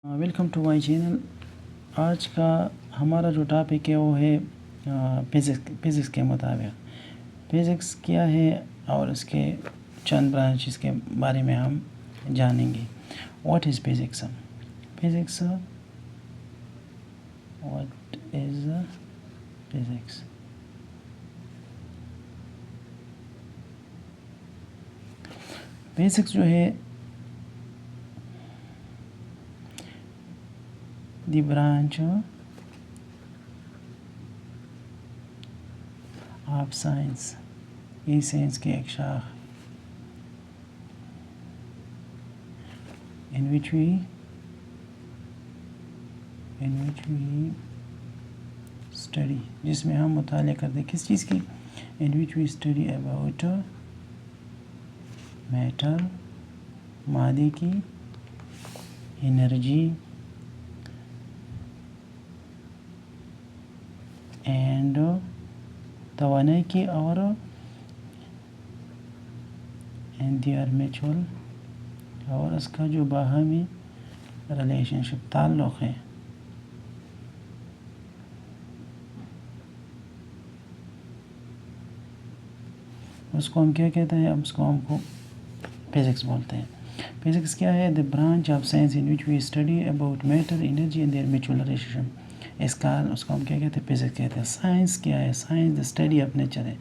Welcome to my channel. آج کا ہمارا جو ٹاپک ہے وہ ہے فزکس کے مطابق. فزکس کیا ہے اور اس کے چند برانچز کے بارے میں ہم جانیں گے. What is physics? Physics what is physics? Physics جو ہے دی برانچ آف سائنس، یہ سائنس کی ایک شاخ in which we study، جس میں ہم مطالعہ کرتے ہیں کس چیز کی؟ in which we study about matter، مادے کی، انرجی اینڈ توانائی کی، اور and they are mutual، اور اس کا جو باہمی ریلیشن شپ تعلق ہے. اس کو ہم کیا کہتے ہیں؟ اس کو ہم کو فزکس بولتے ہیں. فزکس کیا ہے؟ the branch of science in which we study about matter، energy and their mutual relationship. اس کو ہم کیا کہتے ہیں؟ فزکس کہتے ہیں. سائنس کیا ہے؟ Science the study of nature ہے.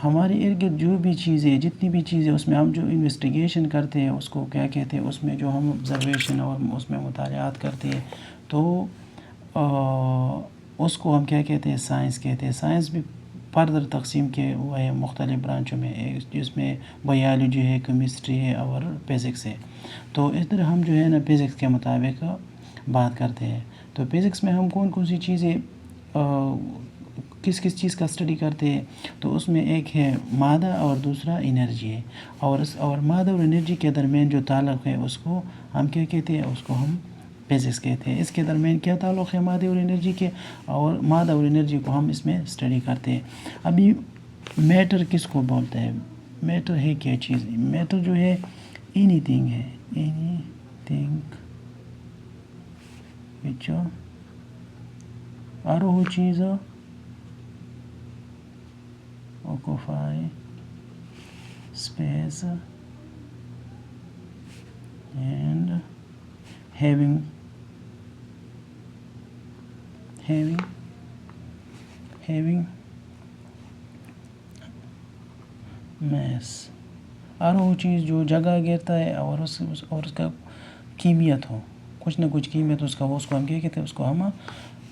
ہمارے ارد گرد جو بھی چیزیں، جتنی بھی چیزیں، اس میں ہم جو انویسٹیگیشن کرتے ہیں اس کو کیا کہتے ہیں؟ اس میں جو ہم آبزرویشن اور اس میں مطالعات کرتے ہیں تو اس کو ہم کیا کہتے ہیں؟ سائنس کہتے ہیں. سائنس بھی فردر تقسیم کے ہوئے ہیں مختلف برانچوں میں، جس میں بایولوجی ہے، کیمسٹری ہے اور فزکس ہے. تو اس طرح ہم جو ہے نا فزکس کے مطابق بات کرتے ہیں. تو فزکس میں ہم کون سی چیزیں کس چیز کا اسٹڈی کرتے ہیں؟ تو اس میں ایک ہے مادہ اور دوسرا انرجی ہے. اور مادہ اور انرجی کے درمیان جو تعلق ہے اس کو ہم کیا کہتے ہیں؟ اس کو ہم فزکس کہتے ہیں. اس کے درمیان کیا تعلق ہے مادہ اور انرجی کے؟ اور مادہ اور انرجی کو ہم اس میں اسٹڈی کرتے ہیں. ابھی میٹر کس کو بولتے ہیں؟ میٹر ہے کیا چیز؟ میٹر جو ہے اینی تھنگ ہے، اینی تھنگ وچ اور وہ چیز occupy space and having mass، اور وہ چیز جو جگہ گھیرتا ہے اور اس کا کیمیت ہو، کچھ نہ کچھ کیمیت اس کو ہم کیا کہتے ہیں؟ اس کو ہم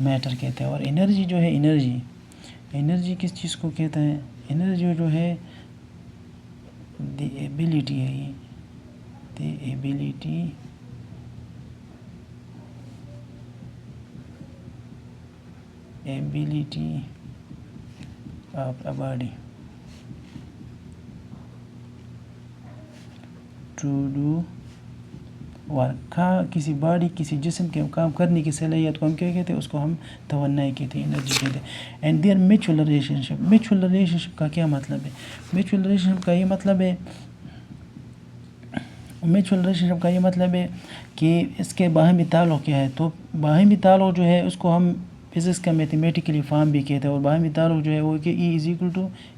میٹر کہتے ہیں. اور انرجی جو ہے، انرجی کس چیز کو کہتا ہے؟ انرجی جو ہے دی ایبیلٹی ہے، the ability of a body to do work. کسی باڈی، کسی جسم کے کام کرنے کی صلاحیت کو ہم کیا کہتے ہیں؟ اس کو ہم توانائی کہتے ہیں، انرجی کہتے ہیں. And their mutual relationship. Mutual relationship کا کیا مطلب ہے؟ میچول ریلیشن شپ کا یہ مطلب ہے کہ اس کے باہمی تعلق کیا ہے. تو باہمی تعلق جو ہے اس کو ہم فزکس کا میتھمیٹیکلی فارم بھی کہتے ہیں. اور باہمی تعلق جو ہے وہ کہ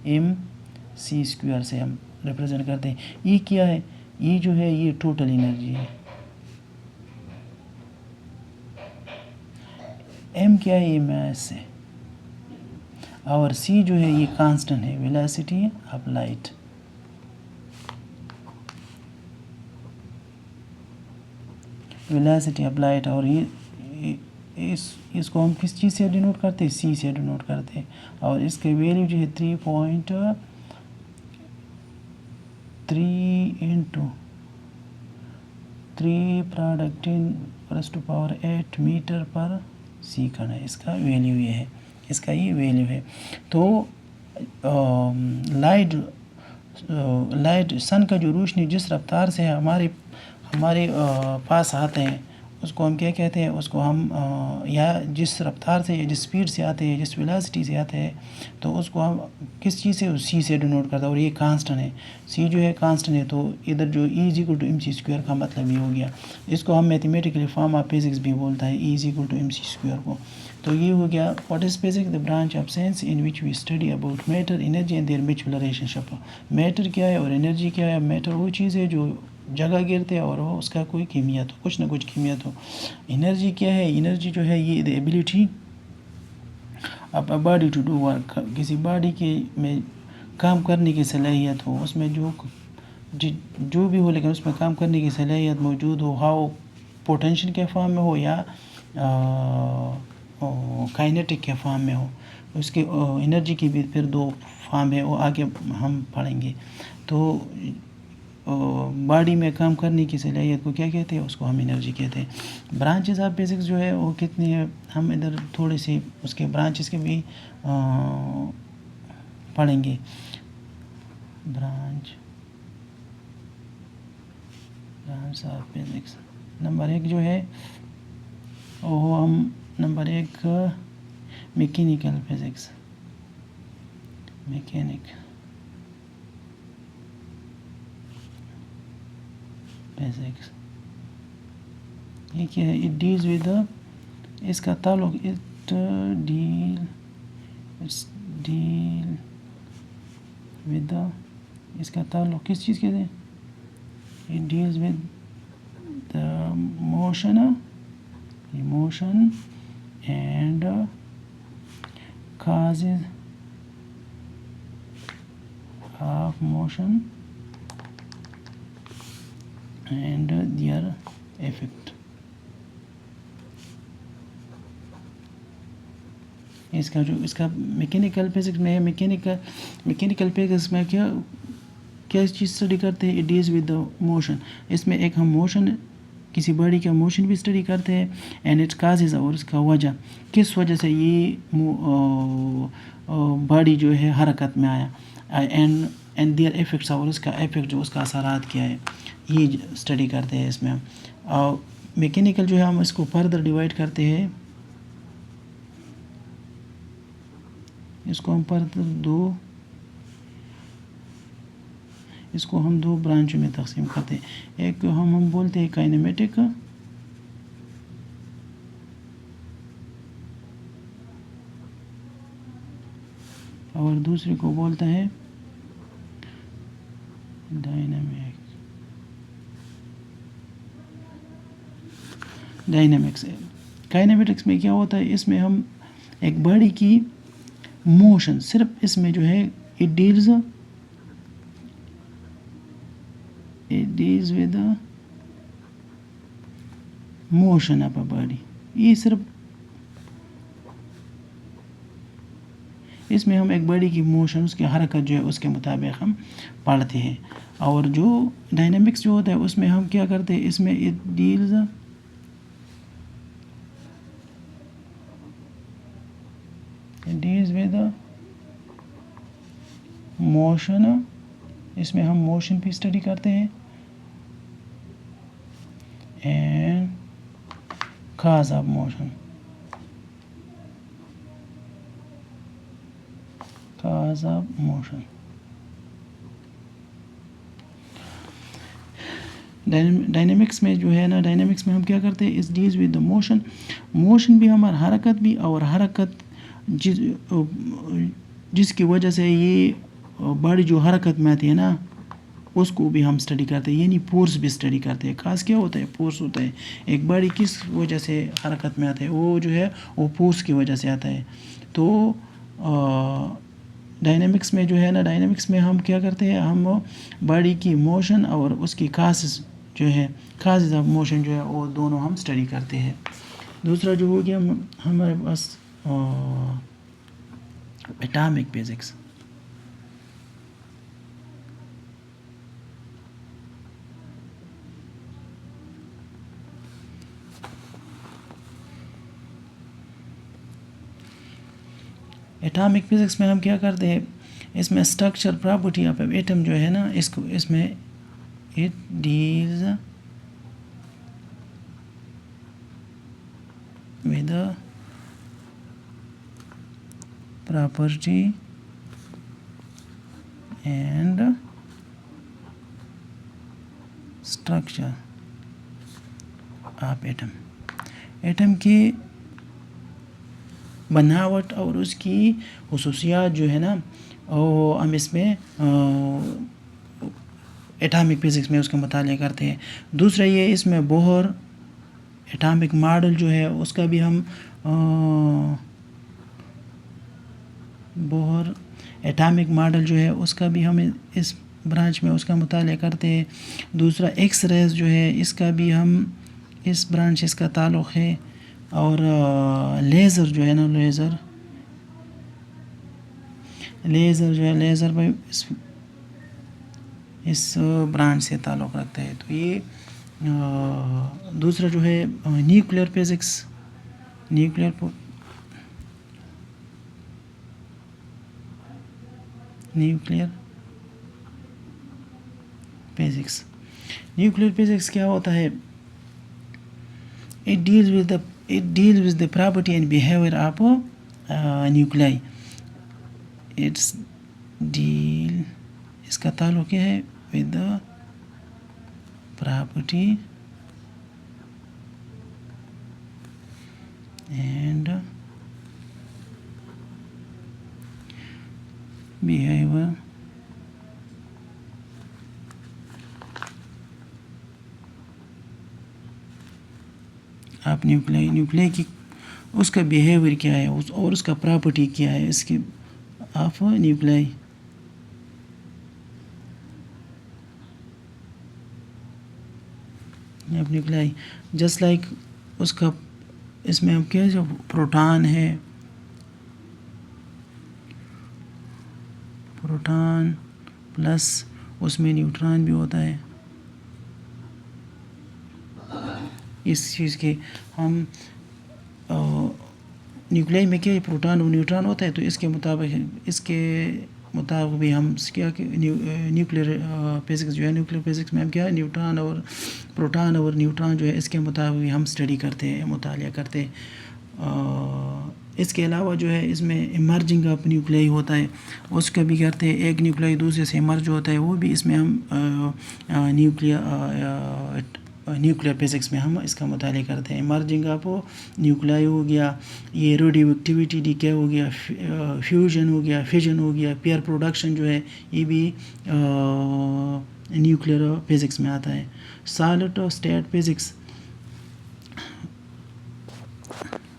E=mc² سے ہم ریپرزینٹ کرتے ہیں. ای کیا ہے؟ ای جو ہے یہ ٹوٹل انرجی ہے. ایم کیا ہے؟ یہ میس ہے. اور سی جو ہے یہ کانسٹنٹ ہے، ویلاسٹی آف لائٹ. اور یہ اس کو ہم کس چیز سے ڈینوٹ کرتے ہیں؟ سی سے ڈینوٹ کرتے ہیں. اور اس کے ویلیو جو ہے 3.3 × 10⁸ میٹر پر سیکنڈ ہے. اس کا ویلیو یہ ہے، اس کا یہ ویلیو ہے. تو لائٹ سن کا جو روشنی جس رفتار سے ہمارے پاس آتے ہیں اس کو ہم کیا کہتے ہیں، اس کو ہم یا جس رفتار سے یا جس سپیڈ سے آتے ہیں، جس ویلاسٹی سے آتے ہیں، تو اس کو ہم کس چیز سے، سی سے ڈینوٹ کرتا ہے، اور یہ کانسٹنٹ ہے، سی جو ہے کانسٹنٹ ہے، تو ادھر جو E is equal to M C square کا مطلب یہ ہو گیا. اس کو ہم میتھمیٹیکلی فارم آف فزکس بھی بولتا ہے، E is equal to M C square کو. تو یہ ہو گیا what is physics, the branch of science in which we study about matter, energy and their mutual relationship. Matter کیا ہے اور انرجی کیا ہے؟ میٹر وہ چیز ہے جو جگہ گرتے اور وہ اس کا کوئی کیمیات ہو، کچھ نہ کچھ کیمیات ہو. انرجی کیا ہے؟ انرجی جو ہے یہ the ability of a body to do work, کسی باڈی کے میں کام کرنے کی صلاحیت ہو، اس میں جو بھی ہو، لیکن اس میں کام کرنے کی صلاحیت موجود ہو، ہاؤ پوٹینشیل کے فارم میں ہو یا کائنیٹک کے فارم میں ہو. اس کی انرجی کی بھی پھر دو فارم ہے، وہ آگے ہم پڑھیں گے. تو باڈی میں کام کرنے کی صلاحیت کو کیا کہتے ہیں؟ اس کو ہم انرجی کہتے ہیں. برانچز آف فزکس جو ہے وہ کتنی ہے، ہم ادھر تھوڑی سی اس کے برانچز کے بھی پڑھیں گے. برانچ آف فزکس نمبر 1 جو ہے وہ ہم number 1 mechanical physics. Mechanic physics یہ کیا ہے؟ اٹ ڈیلز ود، اس کا تعلق اٹ ڈیل ود، اس کا تعلق کس چیز کے ہے؟ It deals with the motion and causes of motion and their effect. اس کا میکینیکل فزکس میں، میکینیکل فزکس میں کیا چیز اسٹڈی کرتے ہیں؟ It deals with the motion. اس میں ایک ہم موشن، کسی باڈی کا موشن بھی اسٹڈی کرتے ہیں، اینڈ اٹس کازز، اور اس کا وجہ، کس وجہ سے یہ باڈی جو ہے حرکت میں آیا، اینڈ دیئر ایفیکٹس، اور اس کا ایفیکٹ جو اس کا اثرات کیا ہے، یہ اسٹڈی کرتے ہیں اس میں. اور میکینیکل جو ہے ہم اس کو فردر ڈیوائڈ کرتے ہیں، اس کو ہم فردر اس کو ہم 2 برانچوں میں تقسیم کرتے ہیں. ایک ہم بولتے ہیں کائنیمیٹک، اور دوسرے کو بولتا ہے ڈائنامکس. کائنیمیٹکس میں کیا ہوتا ہے؟ اس میں ہم ایک باڈی کی موشن، صرف اس میں جو ہے it deals with motion of a body. یہ صرف اس میں ہم ایک باڈی کی موشن، اس کی حرکت جو ہے اس کے مطابق ہم پڑھتے ہیں. اور جو ڈائنامکس جو ہوتا ہے اس میں ہم کیا کرتے ہیں؟ اس میں اٹ ڈیلز ود موشن، اس میں ہم موشن بھی اسٹڈی کرتے ہیں، and cause of motion, dynamics میں جو ہے نا، ڈائنامکس میں ہم کیا کرتے ہیں؟ اس ڈیلز ود دا موشن بھی ہمارا حرکت بھی، اور حرکت جس کی وجہ سے یہ باڈی جو حرکت میں آتی ہے نا، اس کو بھی ہم اسٹڈی کرتے ہیں. یعنی فورس بھی اسٹڈی کرتے ہیں. خاص کیا ہوتا ہے؟ فورس ہوتا ہے. ایک باڈی کس وجہ سے حرکت میں آتا ہے؟ وہ جو ہے وہ فورس کی وجہ سے آتا ہے. تو ڈائنامکس میں جو ہے نا، ڈائنامکس میں ہم کیا کرتے ہیں؟ ہم باڈی کی موشن اور اس کی کازز جو ہے، کازز آف موشن جو ہے، وہ دونوں ہم اسٹڈی کرتے ہیں. دوسرا جو ہو گیا ہمارے پاس ایٹامک فزکس. ایٹامک فزکس میں ہم کیا کرتے ہیں؟ اس میں اسٹرکچر پراپرٹی آف ایٹم جو ہے نا، اس میں it deals with the property and structure of atom. Atom کی بناوٹ اور اس کی خصوصیات جو ہے نا وہ ہم اس میں ایٹامک فزکس میں اس کا مطالعہ کرتے ہیں. دوسرا یہ اس میں بوہر ایٹامک ماڈل جو ہے اس کا بھی ہم بوہر ایٹامک ماڈل جو ہے اس کا بھی ہم اس برانچ میں اس کا مطالعہ کرتے ہیں. دوسرا ایکس ریز جو ہے اس کا بھی ہم اس برانچ اس کا تعلق ہے. اور لیزر جو ہے نا لیزر جو ہے لیزر بھی اس برانچ سے تعلق رکھتا ہے. تو یہ دوسرا جو ہے nuclear physics. Nuclear physics. Nuclear physics کیا ہوتا ہے؟ It deals with the property and behavior of nuclei. اس کا تعلق کیا ہے؟ with the property and behavior آپ نیوکلے کی اس کا بیہیویئر کیا ہے اور اس کا پراپرٹی کیا ہے اس کی آف نیوکلائی. جسٹ لائک اس کا اس میں ہم کیا جو پروٹان ہے، پروٹان پلس اس میں نیوٹران بھی ہوتا ہے. اس چیز کے ہم نیوکلیائی میں کیا پروٹان اور نیوٹران ہوتا ہے، تو اس کے مطابق بھی ہم کیا کہ نیوکلیئر فزکس جو ہے نیوکلیئر فزکس میں ہم کیا نیوٹران اور پروٹان اور نیوٹران جو ہے اس کے مطابق بھی ہم اسٹڈی کرتے ہیں، مطالعہ کرتے ہیں. اس کے علاوہ جو ہے اس میں ایمرجنگ آف نیوکلیائی ہوتا ہے، اس کا بھی کرتے ہیں. ایک نیوکلیائی دوسرے سے ایمرج ہوتا ہے، وہ بھی اس میں ہم نیوکلیئر فزکس میں ہم اس کا مطالعہ کرتے ہیں. ایمرجنگ آف نیوکلیائی ہو گیا، یہ ریڈیو ایکٹیویٹی ڈیکے ہو گیا، فیوژن ہو گیا، فیژن ہو گیا، پیئر پروڈکشن جو ہے یہ بھی نیوکلیئر فزکس میں آتا ہے. سالڈ اسٹیٹ فزکس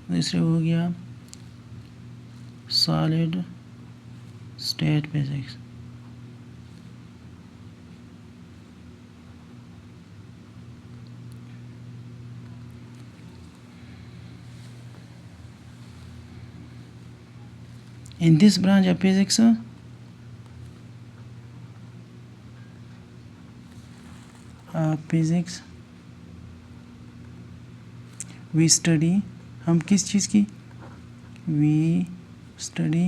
دوسرے ہو گیا solid state physics. In this branch of physics, we study ہم کس چیز کی we study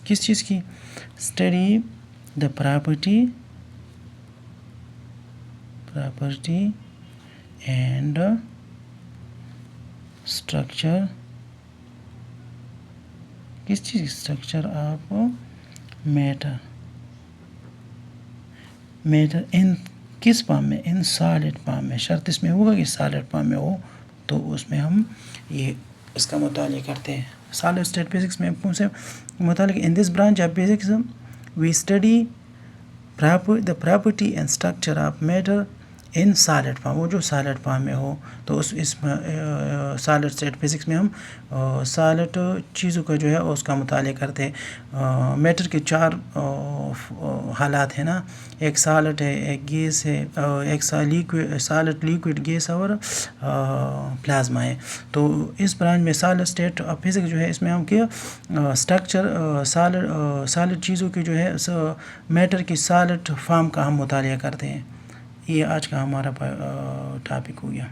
کس چیز کی study the property and structure کس چیز اسٹرکچر آف میٹر ان کس فارم میں؟ ان سالڈ فارم میں. شرط اس میں ہوگا کہ سالڈ فارم میں ہو، تو اس میں ہم یہ اس کا مطالعہ کرتے ہیں. سالڈ اسٹیٹ فزکس میں کون سے مطالعہ؟ In this branch of physics we study the property and structure of matter in solid form. وہ جو سالڈ فارم میں ہو، تو اس میں سالڈ اسٹیٹ فزکس میں ہم سالڈ چیزوں کا جو ہے اس کا مطالعہ کرتے ہیں. میٹر کے 4 حالات ہیں نا، ایک سالڈ ہے، ایک گیس ہے، ایک سالڈ لیکوڈ گیس اور پلازما ہے. تو اس برانچ میں سالڈ اسٹیٹ آف فزکس جو ہے اس میں ہم کیا اسٹرکچر سالڈ چیزوں کی جو ہے میٹر کی سالڈ فارم کا ہم مطالعہ کرتے ہیں. یہ آج کا ہمارا ٹاپک ہو گیا.